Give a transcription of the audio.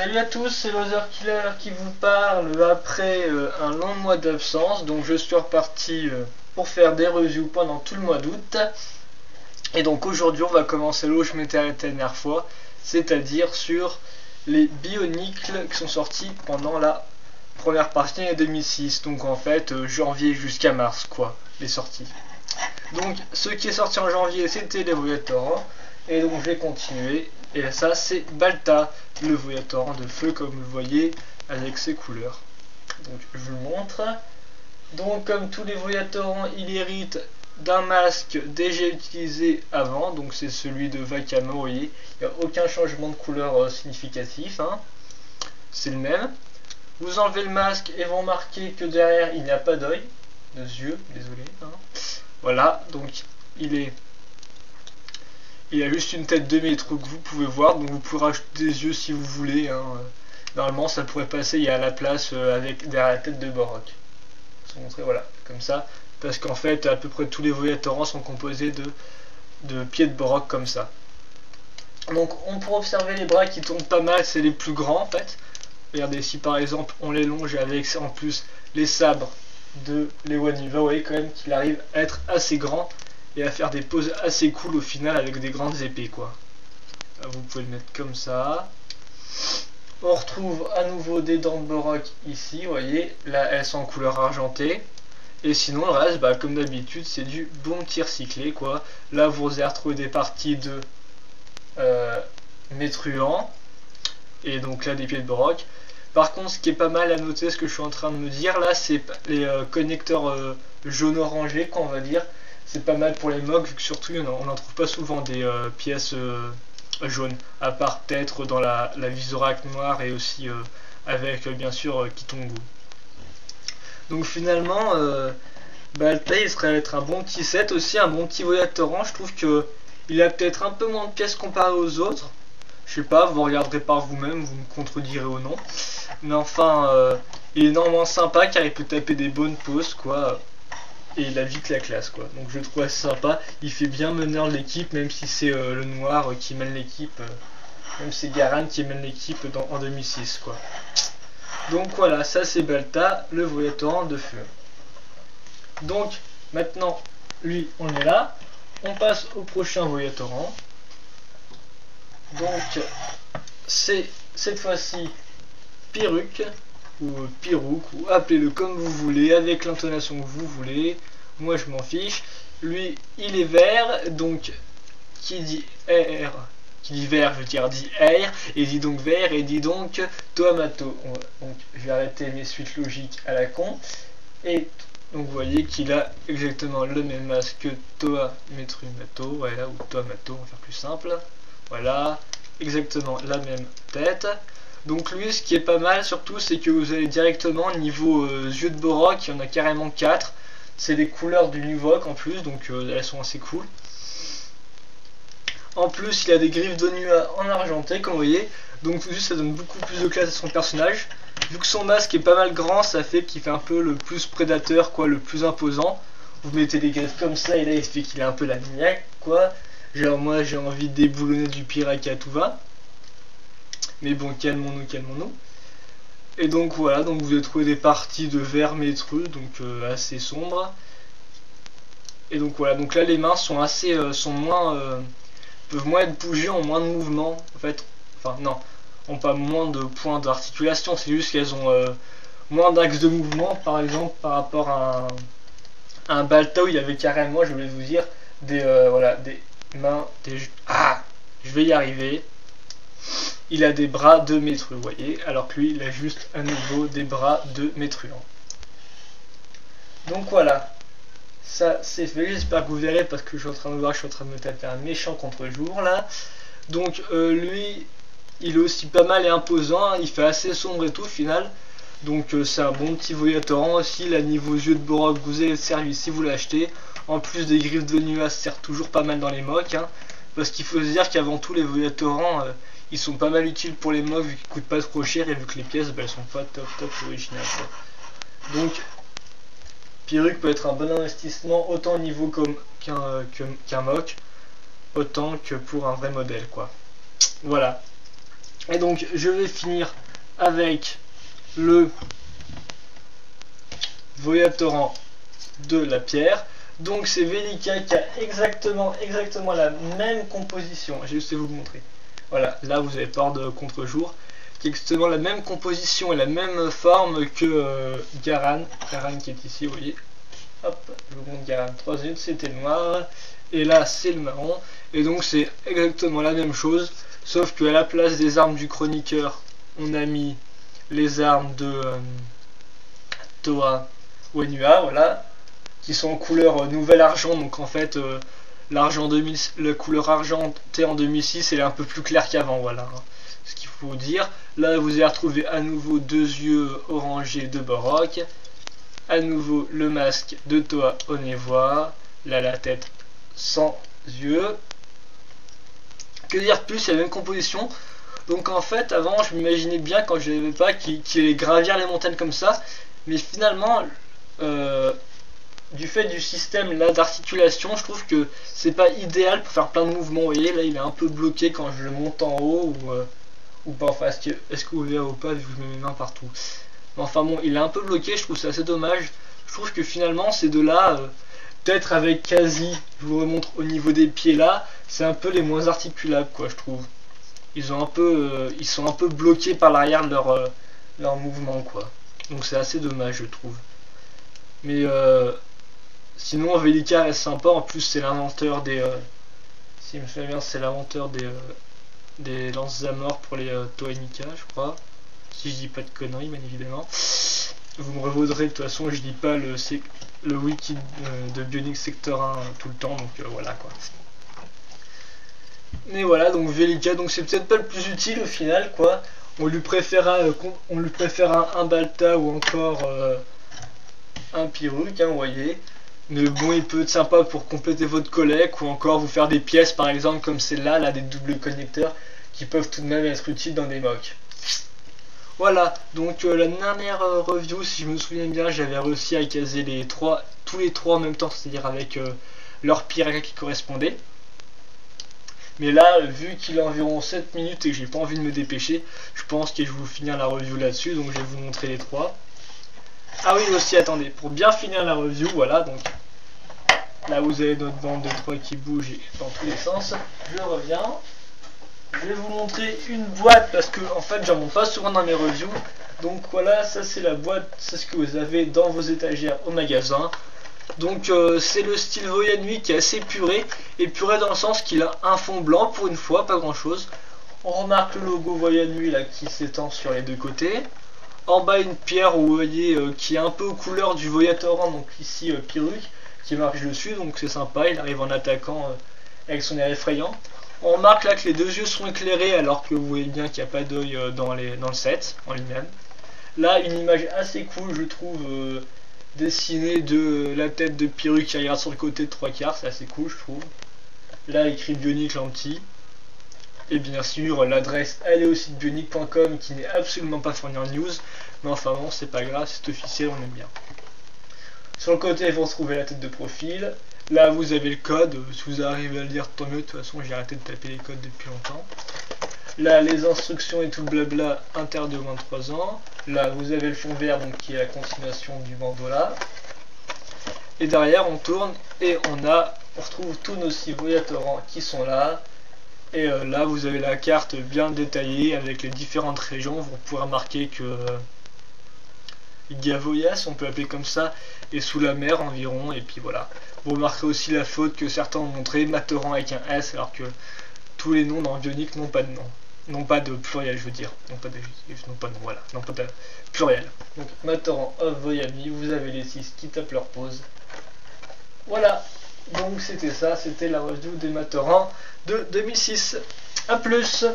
Salut à tous, c'est Loser Killer qui vous parle après un long mois d'absence. Donc je suis reparti pour faire des reviews pendant tout le mois d'août. Et donc aujourd'hui on va commencer là où je m'étais arrêté la dernière fois, c'est-à-dire sur les Bionicles qui sont sortis pendant la première partie de 2006. Donc en fait janvier jusqu'à mars quoi, les sorties. Donc ce qui est sorti en janvier c'était les Voyators. Et donc je vais continuer. Et ça c'est Balta, le Voyator de feu comme vous le voyez avec ses couleurs. Donc je vous le montre. Donc comme tous les Voyators, il hérite d'un masque déjà utilisé avant. Donc c'est celui de Vakamo, vous voyez. Il n'y a aucun changement de couleur significatif. C'est le même. Vous enlevez le masque et vous remarquez que derrière il n'y a pas d'œil. De yeux, désolé. Voilà, donc il a juste une tête de métro que vous pouvez voir, donc vous pouvez rajouter des yeux si vous voulez. Normalement ça pourrait passer, il y a la place avec derrière la tête de Borok. Je vais vous montrer, voilà, comme ça. Parce qu'en fait à peu près tous les Voyators sont composés de pieds de Borok comme ça. Donc on pourrait observer les bras qui tombent pas mal, c'est les plus grands en fait. Regardez, si par exemple on les longe avec en plus les sabres de Leoniva, vous voyez quand même qu'il arrive à être assez grand et à faire des poses assez cool au final avec des grandes épées quoi. Vous pouvez le mettre comme ça. On retrouve à nouveau des dents de Borok ici, vous voyez, là elles sont en couleur argentée. Et sinon le reste, comme d'habitude, c'est du bon tir cyclé quoi. Là vous allez retrouver des parties de métruants et donc là des pieds de Borok. Par contre ce qui est pas mal à noter, ce que je suis en train de me dire là, c'est les connecteurs jaune orangé qu'on va dire. C'est pas mal pour les MOG, vu que surtout on n'en trouve pas souvent des pièces jaunes, à part peut-être dans la Visorak noire et aussi avec bien sûr Kitongu. Donc finalement, Balta il serait être un bon petit set, aussi un bon petit Voyator. Je trouve que il a peut-être un peu moins de pièces comparé aux autres. Je sais pas, vous regarderez par vous-même, vous me contredirez ou non. Mais enfin, il est énormément sympa car il peut taper des bonnes poses quoi. Et il a vite la classe quoi, donc je le trouve assez sympa. Il fait bien meneur de l'équipe, même si c'est le noir qui mène l'équipe, même c'est Garan qui mène l'équipe en 2006 quoi. Donc voilà, ça c'est Balta, le Voyator de feu. Donc maintenant lui on est là, on passe au prochain Voyator. Donc c'est cette fois-ci Piruk ou Pirouk, ou appelez-le comme vous voulez, avec l'intonation que vous voulez, moi je m'en fiche. Lui il est vert, donc qui dit air, qui dit vert, je veux dire dit air, et dit donc vert, et dit donc tomato. Donc je vais arrêter mes suites logiques à la con, et donc vous voyez qu'il a exactement le même masque que Toa Metrumato, voilà, ou Tomato, on va faire plus simple, voilà, exactement la même tête. Donc lui ce qui est pas mal surtout, c'est que vous allez directement niveau yeux de Borok, il y en a carrément 4. C'est des couleurs du Nuvok en plus, donc elles sont assez cool. En plus il a des griffes de Nua en argenté comme vous voyez, donc juste ça donne beaucoup plus de classe à son personnage. Vu que son masque est pas mal grand, ça fait qu'il fait un peu le plus prédateur quoi, le plus imposant. Vous mettez des griffes comme ça et là il fait qu'il est un peu la niaque quoi. Genre moi j'ai envie de déboulonner du Piraka à tout va. Mais bon, calmons-nous. Et donc voilà, donc vous allez trouver des parties de vert métreux, donc assez sombres. Et donc voilà, donc là les mains sont assez, peuvent moins être bougées, ont moins de mouvement. En fait, enfin non, ont pas moins de points d'articulation, c'est juste qu'elles ont moins d'axes de mouvement, par exemple par rapport à un Balta où il y avait carrément, je voulais vous dire, des voilà, des mains, je vais y arriver. Il a des bras de métru, vous voyez, alors que lui il a juste à nouveau des bras de métruant. Donc voilà, ça c'est fait, j'espère que vous verrez parce que je suis en train de voir, je suis en train de me taper un méchant contre-jour là. Donc lui il est aussi pas mal et imposant, il fait assez sombre et tout au final. Donc c'est un bon petit Voyator aussi, là niveau yeux de Borok vous avez servi si vous l'achetez. En plus des griffes de Nua sert toujours pas mal dans les mocks, parce qu'il faut se dire qu'avant tout les Voyatorants ils sont pas mal utiles pour les mobs vu qu'ils coûtent pas trop cher et vu que les pièces elles sont pas top originales quoi. Donc Piruk peut être un bon investissement autant au niveau qu'un mock, autant que pour un vrai modèle quoi. Voilà. Et donc je vais finir avec le Voyatoran de la pierre. Donc c'est Velika qui a exactement la même composition. Je vais vous le montrer. Voilà, là vous avez pas de contre-jour. Qui a exactement la même composition et la même forme que Garan. Garan qui est ici, vous voyez. Hop, je vous montre Garan 3 minutes, c'était le noir. Et là c'est le marron. Et donc c'est exactement la même chose. Sauf qu'à la place des armes du chroniqueur, on a mis les armes de Toa Wenua, voilà, qui sont en couleur nouvel argent. Donc en fait, l'argent la couleur argentée en 2006, elle est un peu plus claire qu'avant, voilà, hein, ce qu'il faut dire. Là, vous allez retrouver à nouveau deux yeux orangés de Borok, à nouveau le masque de Toa Onevoa, là la tête sans yeux. Que dire de plus, c'est la même composition. Donc en fait, avant, je m'imaginais bien quand je n'avais pas qu'il allait gravir les montagnes comme ça, mais finalement, du fait du système là d'articulation, je trouve que c'est pas idéal pour faire plein de mouvements. Vous voyez, là il est un peu bloqué quand je le monte en haut ou pas. Enfin, est-ce que vous verrez ou pas, vu que je mets mes mains partout. Mais enfin bon, il est un peu bloqué, je trouve ça assez dommage. Je trouve que finalement, ces deux-là, peut-être avec quasi, je vous remontre au niveau des pieds là, c'est un peu les moins articulables, quoi, je trouve. Ils sont un peu bloqués par l'arrière de leur mouvement, quoi. Donc c'est assez dommage, je trouve. Mais sinon, Velika est sympa. En plus, c'est l'inventeur des. Si je me souviens bien, c'est l'inventeur des lances à mort pour les Toenika, je crois. Si je dis pas de conneries, bien évidemment. Vous me revaudrez, de toute façon, je dis pas le wiki de Bionic Sector 1 tout le temps, donc voilà quoi. Mais voilà, donc Velika, donc c'est peut-être pas le plus utile au final, quoi. On lui préférera un Balta ou encore un Pyrrhuc, hein, vous voyez. Mais bon, il peut être sympa pour compléter votre collecte ou encore vous faire des pièces, par exemple, comme celle-là, là, des doubles connecteurs qui peuvent tout de même être utiles dans des mocks. Voilà, donc la dernière review, si je me souviens bien, j'avais réussi à caser tous les trois en même temps, c'est-à-dire avec leur pirate qui correspondait. Mais là, vu qu'il est environ 7 minutes et que j'ai pas envie de me dépêcher, je pense que je vais vous finir la review là-dessus, donc je vais vous montrer les trois. Ah oui, aussi, attendez, pour bien finir la review, voilà, donc là vous avez notre bande de 3 qui bouge dans tous les sens. Je reviens. Je vais vous montrer une boîte parce que en fait j'en montre pas souvent dans mes reviews. Donc voilà, ça c'est la boîte, c'est ce que vous avez dans vos étagères au magasin. Donc c'est le style Voyanui qui est assez épuré. Épuré dans le sens qu'il a un fond blanc pour une fois, pas grand chose. On remarque le logo Voyanui là qui s'étend sur les deux côtés. En bas une pierre, vous voyez, qui est un peu aux couleurs du Voyatoran, donc ici Pyrrhuc, qui marche dessus, donc c'est sympa, il arrive en attaquant avec son air effrayant. On remarque là que les deux yeux sont éclairés alors que vous voyez bien qu'il n'y a pas d'œil dans le set en lui-même. Là une image assez cool je trouve, dessinée de la tête de Pyrrhuc qui regarde sur le côté de 3/4, c'est assez cool je trouve. Là écrit Bionic Lanty. Et bien sûr l'adresse elle est aussi de bionic.com qui n'est absolument pas fournie en news. Mais enfin bon c'est pas grave, c'est officiel, on aime bien. Sur le côté ils vont se trouver la tête de profil. Là vous avez le code, si vous arrivez à le lire tant mieux, de toute façon j'ai arrêté de taper les codes depuis longtemps. Là les instructions et tout le blabla interdit aux moins de 3 ans. Là vous avez le fond vert donc qui est la continuation du bandeau là. Et derrière on tourne et on retrouve tous nos 6 Voyatorans qui sont là. Et là vous avez la carte bien détaillée avec les différentes régions. Vous pourrez remarquer que Gavoyas, on peut appeler comme ça, est sous la mer environ, et puis voilà. Vous remarquerez aussi la faute que certains ont montré, Matoran avec un S, alors que tous les noms dans Bionic n'ont pas de nom. Non pas de pluriel, je veux dire. Non pas de nom, voilà. Non pas de pluriel. Donc Matoran of Voyanui, vous avez les 6 qui tapent leur pause. Voilà. Donc c'était ça, c'était la review des Matoran de 2006. A plus.